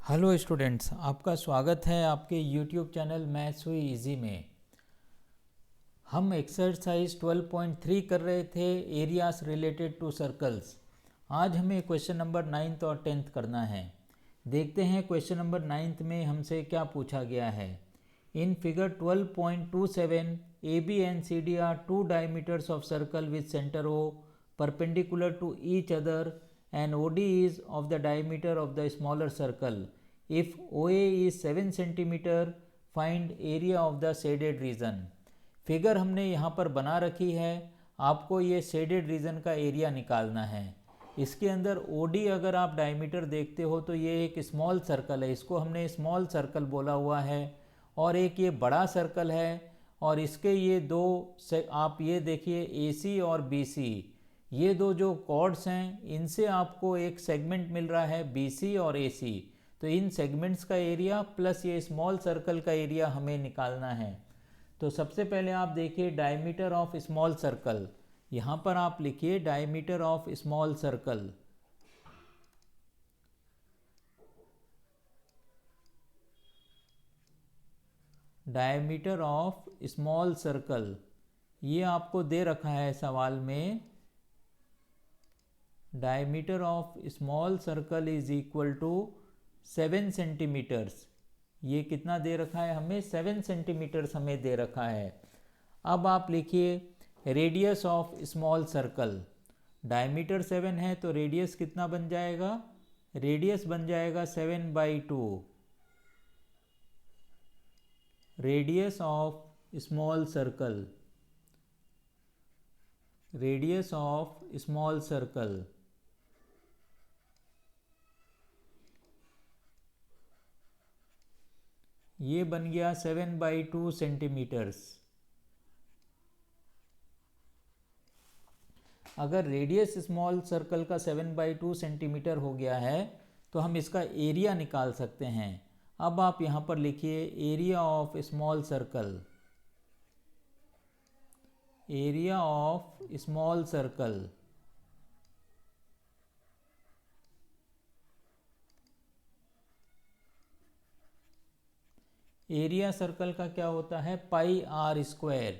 Hello students, आपका स्वागत है आपके यूट्यूब चैनल मैथ्स हुई इजी में। हम एक्सरसाइज 12.3 कर रहे थे, एरियाज रिलेटेड टू सर्कल्स। आज हमें क्वेश्चन नंबर 9th और 10th करना है। देखते हैं क्वेश्चन नंबर 9th में हमसे क्या पूछा गया है। In figure 12.27 A B and C D are two diameters of circle with centre O perpendicular to each other and OD is of the diameter of the smaller circle. If OA is 7 centimeter, find area of the shaded region. Figure हमने यहाँ पर बना रखी है, आपको ये shaded region का area निकालना है। इसके अंदर OD अगर आप डायमीटर देखते हो तो ये एक स्मॉल सर्कल है, इसको हमने स्मॉल सर्कल बोला हुआ है। और एक ये बड़ा सर्कल है और इसके ये दो आप ये देखिए AC और BC, ये दो जो कॉर्ड्स हैं इनसे आपको एक सेगमेंट मिल रहा है BC और AC। तो इन सेगमेंट्स का एरिया प्लस ये स्मॉल सर्कल का एरिया हमें निकालना है। तो सबसे पहले आप देखिए डायमीटर ऑफ स्मॉल सर्कल, यहाँ पर आप लिखिए diameter of small circle. Diameter of small circle ये आपको दे रखा है सवाल में। Diameter of small circle is equal to 7 centimetres. ये कितना दे रखा है हमें? 7 सेंटीमीटर्स हमें दे रखा है। अब आप लिखिए radius of small circle. Diameter 7 है तो रेडियस कितना बन जाएगा? रेडियस बन जाएगा 7/2। Radius of small circle, radius of small circle ये बन गया 7/2 सेंटीमीटर्स। अगर रेडियस स्मॉल सर्कल का 7/2 सेंटीमीटर हो गया है तो हम इसका एरिया निकाल सकते हैं। अब आप यहाँ पर लिखिए area of small circle. Area of small circle area circle का क्या होता है? पाई आर स्क्वायर।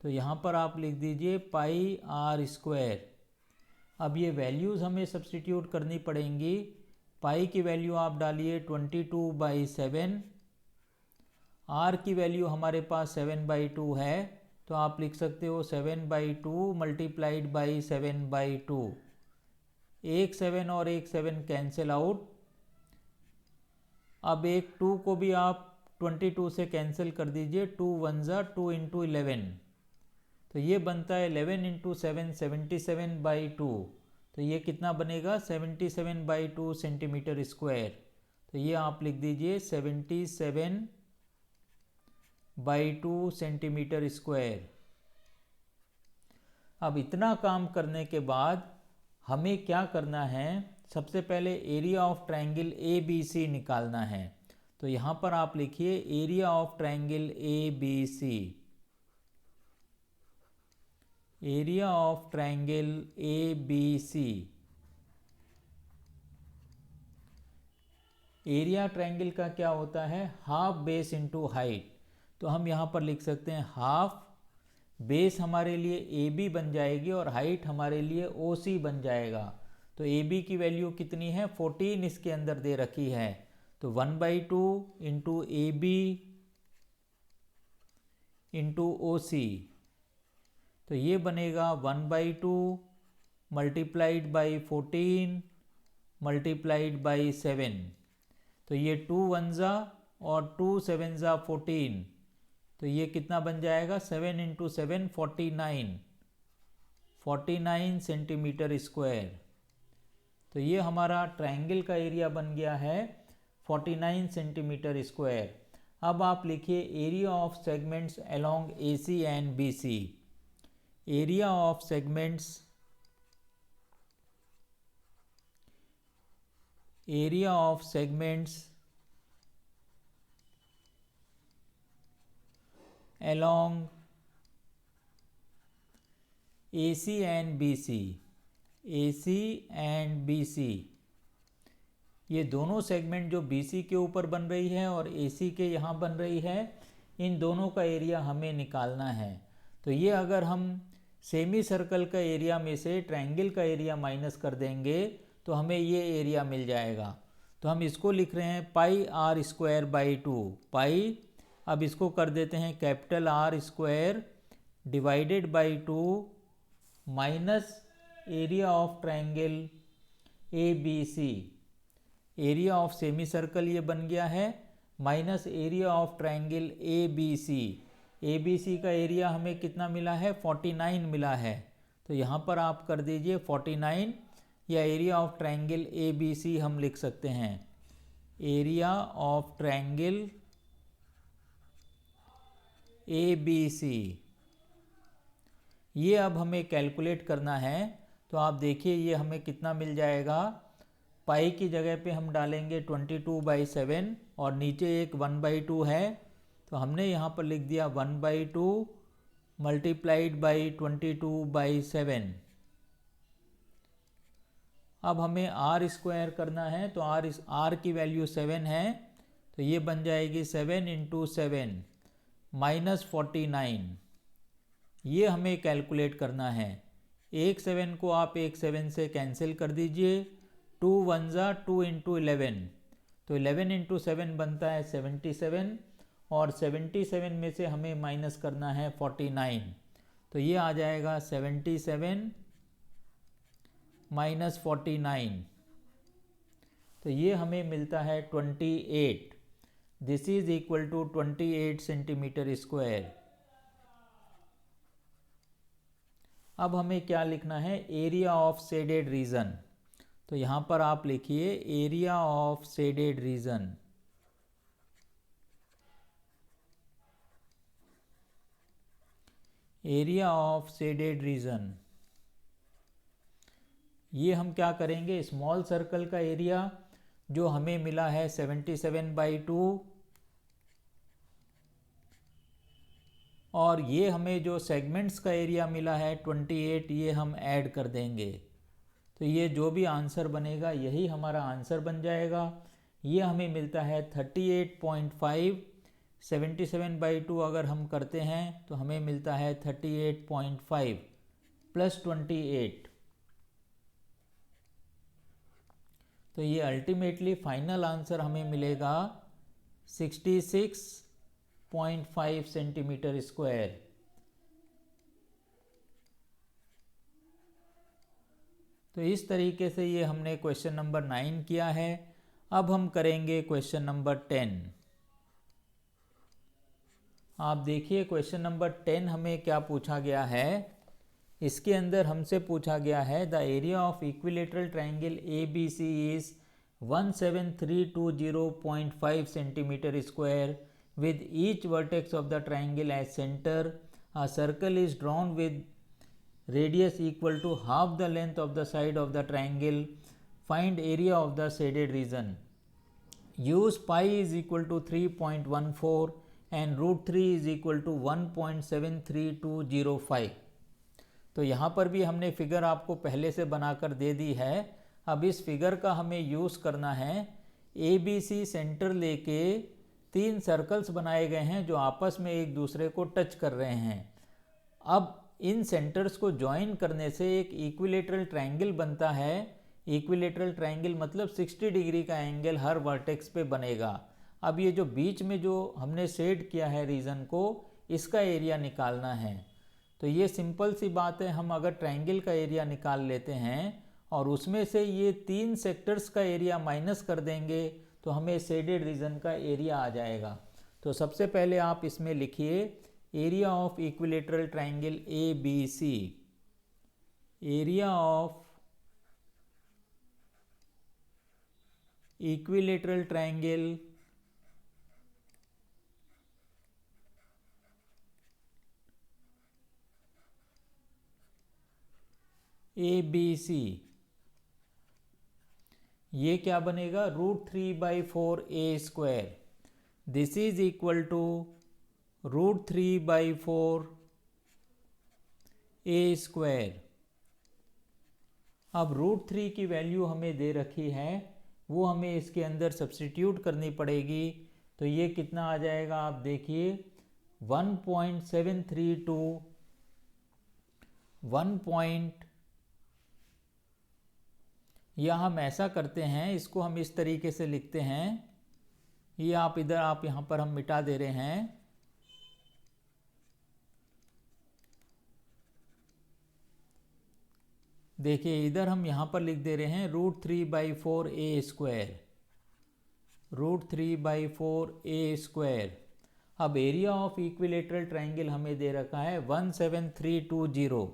तो यहाँ पर आप लिख दीजिए पाई आर स्क्वायर। अब ये वैल्यूज़ हमें सब्स्टिट्यूट करनी पड़ेंगी। पाई की वैल्यू आप डालिए 22/7। आर की वैल्यू हमारे पास 7/2 है, तो आप लिख सकते हो 7/2 मल्टीप्लाइड बाई 7/2। एक 7 और एक 7 कैंसिल आउट। अब एक 2 को भी आप 22 से कैंसिल कर दीजिए। 2 1 ज़ा 2 इंटू 11, तो ये बनता है 11 इंटू 7 77/2। तो ये कितना बनेगा? 77/2 सेंटीमीटर स्क्वायर। तो ये आप लिख दीजिए 77/2 सेंटीमीटर स्क्वायर। अब इतना काम करने के बाद हमें क्या करना है? सबसे पहले एरिया ऑफ ट्रायंगल ABC निकालना है। तो यहाँ पर आप लिखिए area of triangle ABC। Area of triangle ABC। Area triangle का क्या होता है? Half base into height. तो हम यहाँ पर लिख सकते हैं हाफ बेस हमारे लिए AB बन जाएगी और हाइट हमारे लिए OC बन जाएगा। तो AB की वैल्यू कितनी है? 14 इसके अंदर दे रखी है। तो 1/2 इंटू AB इंटू OC, तो ये बनेगा 1/2 मल्टीप्लाइड बाई 14 मल्टीप्लाइड बाई 7। तो ये 2 1 ज़ा और 2 7 ज़ा 14, तो ये कितना बन जाएगा? 7 इंटू 7 49 सेंटीमीटर स्क्वायर। तो ये हमारा ट्रायंगल का एरिया बन गया है 49 सेंटीमीटर स्क्वायर। अब आप लिखिए area of segments along AC and BC। Area of segments, area of segments along AC and BC। AC and BC ये दोनों सेगमेंट जो BC के ऊपर बन रही है और AC के यहाँ बन रही है, इन दोनों का एरिया हमें निकालना है। तो ये अगर हम सेमी सर्कल का एरिया में से ट्रायंगल का एरिया माइनस कर देंगे तो हमें ये एरिया मिल जाएगा। तो हम इसको लिख रहे हैं पाई आर स्क्वायर बाई 2 पाई, अब इसको कर देते हैं capital R square divided by 2 minus area of triangle ABC, area of semi circle ये बन गया है, minus area of triangle ABC। ABC का एरिया हमें कितना मिला है? 49 मिला है। तो यहाँ पर आप कर दीजिए 49, या एरिया ऑफ ट्रायंगल ABC हम लिख सकते हैं, एरिया ऑफ ट्रायंगल ABC। ये अब हमें कैलकुलेट करना है। तो आप देखिए ये हमें कितना मिल जाएगा। पाई की जगह पे हम डालेंगे 22/7 और नीचे एक 1/2 है, तो हमने यहाँ पर लिख दिया 1/2 मल्टीप्लाइड बाई 22/7। अब हमें R स्क्वायर करना है, तो R की वैल्यू 7 है, तो ये बन जाएगी 7 × 7 माइनस 49। ये हमें कैलकुलेट करना है। एक 7 को आप एक 7 से कैंसिल कर दीजिए, 2 1 ज़ा 2 × 11, तो 11 × 7 बनता है 77, और 77 में से हमें माइनस करना है 49, तो ये आ जाएगा 77 माइनस 49, तो ये हमें मिलता है 28। This is equal to 28 centimetre square. अब हमें क्या लिखना है? Area of shaded region. तो यहाँ पर आप लिखिए area of shaded region. Area of shaded region, ये हम क्या करेंगे? स्मॉल सर्कल का एरिया जो हमें मिला है 77/2, और ये हमें जो सेगमेंट्स का एरिया मिला है 28, ये हम ऐड कर देंगे। तो ये जो भी आंसर बनेगा यही हमारा आंसर बन जाएगा। ये हमें मिलता है 38.5। 77/2 अगर हम करते हैं तो हमें मिलता है 38.5 प्लस 28। तो ये अल्टीमेटली फाइनल आंसर हमें मिलेगा 66.5 सेंटीमीटर स्क्वायर। तो इस तरीके से ये हमने क्वेश्चन नंबर 9 किया है। अब हम करेंगे क्वेश्चन नंबर 10। आप देखिए क्वेश्चन नंबर 10 हमें क्या पूछा गया है। इसके अंदर हमसे पूछा गया है the area of equilateral triangle ABC is 17320.5 centimetre square with each vertex of the triangle as center. A circle is drawn with radius equal to half the length of the side of the triangle. Find area of the shaded region. Use pi is equal to 3.14 and √3 is equal to 1.73205. तो यहाँ पर भी हमने figure आपको पहले से बनाकर दे दी है। अब इस फिगर का हमें यूज़ करना है। ABC सेंटर लेके 3 सर्कल्स बनाए गए हैं जो आपस में एक दूसरे को टच कर रहे हैं। अब इन सेंटर्स को ज्वाइन करने से एक इक्विलेटरल ट्रायंगल बनता है। इक्विलेटरल ट्रायंगल मतलब 60 डिग्री का एंगल हर वर्टेक्स पे बनेगा। अब ये जो बीच में जो हमने शेड किया है रीजन को, इसका एरिया निकालना है। तो ये सिंपल सी बात है, हम अगर ट्रायंगल का एरिया निकाल लेते हैं और उसमें से ये 3 सेक्टर्स का एरिया माइनस कर देंगे तो हमें शेडेड रीजन का एरिया आ जाएगा। तो सबसे पहले आप इसमें लिखिए area of equilateral triangle ABC। Area of equilateral triangle ABC, ये क्या बनेगा? √3/4A²। This is equal to √3/4A²। अब √3 की वैल्यू हमें दे रखी है वो हमें इसके अंदर सब्स्टिट्यूट करनी पड़ेगी। तो ये कितना आ जाएगा आप देखिए 1.732 या हम ऐसा करते हैं, इसको हम इस तरीके से लिखते हैं, ये आप इधर आप यहाँ पर हम मिटा दे रहे हैं। देखिए इधर हम यहाँ पर लिख दे रहे हैं √3/4a², √3/4a²। अब एरिया ऑफ इक्विलेटरल ट्रायंगल हमें दे रखा है 17320,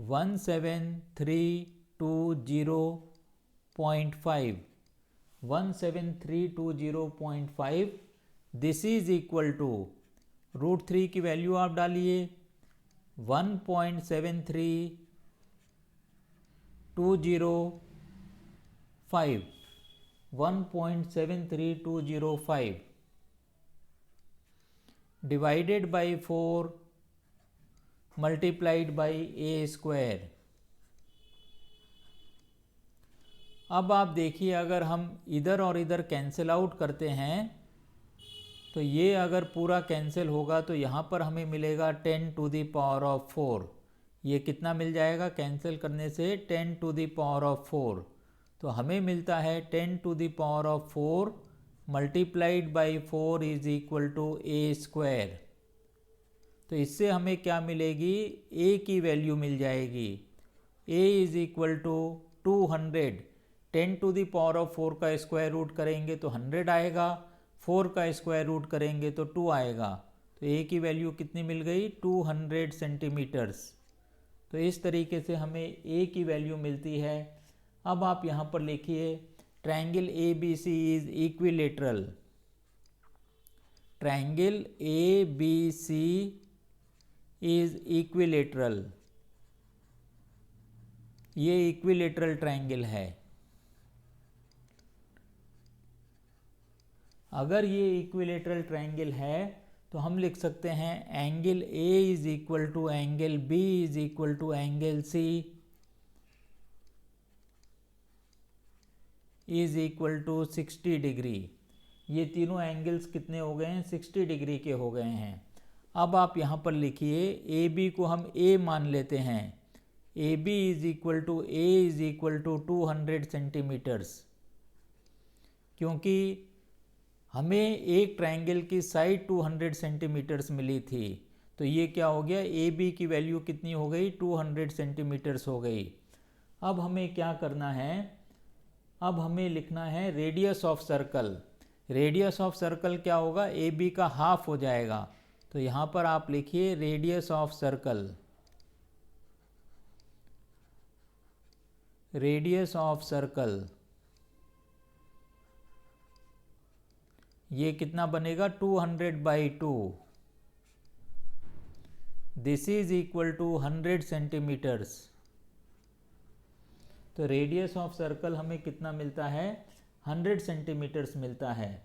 17320.5, 17320.5। दिस इज इक्वल टू √3 की वैल्यू आप डालिए 1.73205, 1.73205 divided by 4 multiplied by a²। अब आप देखिए अगर हम इधर और इधर कैंसिल आउट करते हैं तो ये अगर पूरा कैंसिल होगा तो यहाँ पर हमें मिलेगा 10⁴। ये कितना मिल जाएगा कैंसिल करने से 10⁴। तो हमें मिलता है 10⁴ multiplied by 4 is equal to a²। तो इससे हमें क्या मिलेगी, a की वैल्यू मिल जाएगी। a is equal to 200। 10⁴ का स्क्वायर रूट करेंगे तो 100 आएगा, 4 का स्क्वायर रूट करेंगे तो 2 आएगा। तो a की वैल्यू कितनी मिल गई 200 सेंटीमीटर्स। तो इस तरीके से हमें a की वैल्यू मिलती है। अब आप यहाँ पर लिखिए triangle ABC is equilateral, triangle ABC is equilateral. ये इक्विलेटरल ट्रायंगल है। अगर ये इक्विलेटरल ट्रायंगल है तो हम लिख सकते हैं angle A is equal to angle B is equal to angle C is equal to 60 degree. ये तीनों एंगल्स कितने हो गए हैं 60 डिग्री के हो गए हैं। अब आप यहाँ पर लिखिए AB को हम A मान लेते हैं। AB is equal to A is equal to 200 centimetres, क्योंकि हमें एक ट्रायंगल की साइड 200 सेंटीमीटर्स मिली थी। तो ये क्या हो गया AB की वैल्यू कितनी हो गई 200 सेंटीमीटर्स हो गई। अब हमें क्या करना है, अब हमें लिखना है radius of circle. Radius of circle क्या होगा AB का हाफ हो जाएगा। तो यहाँ पर आप लिखिए radius of circle, radius of circle ये कितना बनेगा 200/2। This is equal to 100 centimetres. तो रेडियस ऑफ सर्कल हमें कितना मिलता है 100 सेंटीमीटर्स मिलता है।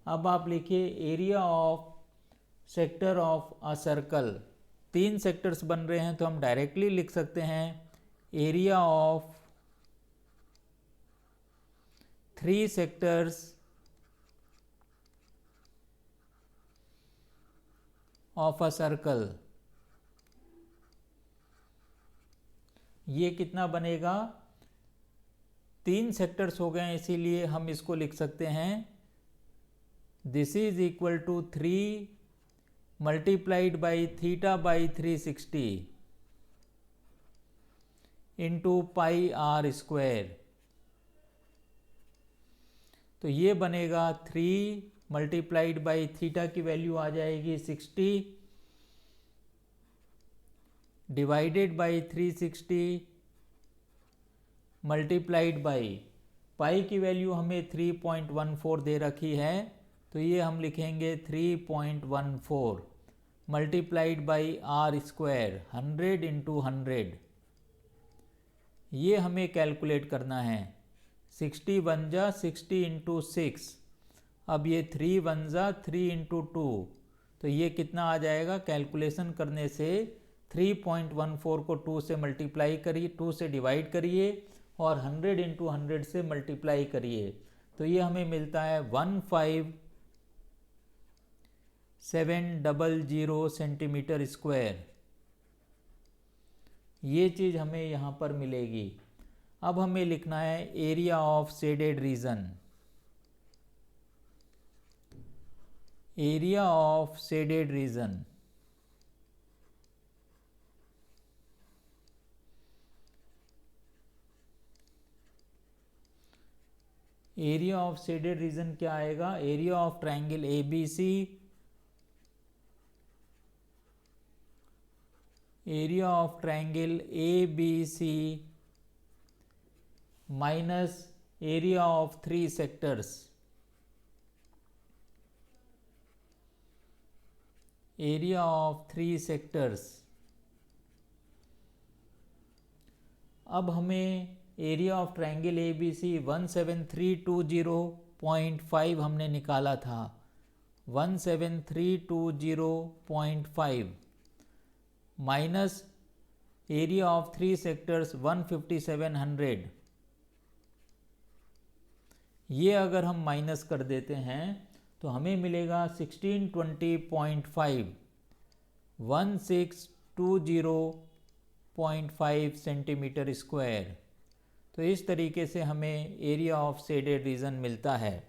अब आप लिखिए area of sector of a circle. 3 sectors बन रहे हैं तो हम डायरेक्टली लिख सकते हैं area of 3 sectors of a circle. ये कितना बनेगा 3 सेक्टर्स हो गए इसीलिए हम इसको लिख सकते हैं this is equal to 3 multiplied by θ/360 into πr²। तो ये बनेगा 3 मल्टीप्लाइड बाई थीटा की वैल्यू आ जाएगी 60 divided by 360 multiplied by pi की वैल्यू हमें 3.14 दे रखी है। तो ये हम लिखेंगे 3.14 मल्टीप्लाइड बाई r², 100 इंटू 100। ये हमें कैलकुलेट करना है। 60 1 जा 60 इंटू 6। अब ये 3 1 जा 3 इंटू 2। तो ये कितना आ जाएगा कैलकुलेशन करने से 3.14 को 2 से मल्टीप्लाई करिए, 2 से डिवाइड करिए और 100 इंटू 100 से मल्टीप्लाई करिए तो ये हमें मिलता है 15700 सेंटीमीटर स्क्वायर। ये चीज़ हमें यहाँ पर मिलेगी। अब हमें लिखना है area of shaded region. Area of shaded region area of shaded reason क्या आएगा? Area of triangle ABC, area of triangle ABC minus area of 3 sectors, area of 3 sectors. अब हमें एरिया ऑफ ट्रायंगल ABC 17320.5 हमने निकाला था, 17320.5 minus area of 3 sectors 15700। ये अगर हम माइनस कर देते हैं तो हमें मिलेगा 1620.5, 1620.5 सेंटीमीटर स्क्वायर। तो इस तरीके से हमें एरिया ऑफ शेडेड रीजन मिलता है।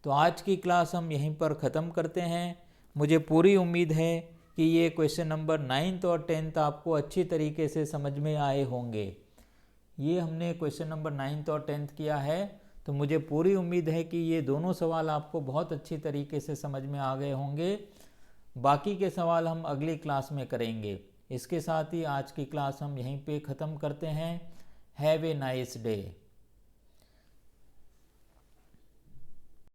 तो आज की क्लास हम यहीं पर ख़त्म करते हैं। मुझे पूरी उम्मीद है कि ये क्वेश्चन नंबर 9th और 10th आपको अच्छी तरीके से समझ में आए होंगे। ये हमने क्वेश्चन नंबर 9th और 10th किया है, तो मुझे पूरी उम्मीद है कि ये दोनों सवाल आपको बहुत अच्छी तरीके से समझ में आ गए होंगे। बाकी के सवाल हम अगली क्लास में करेंगे। इसके साथ ही आज की क्लास हम यहीं पे ख़त्म करते हैं। Have a nice day.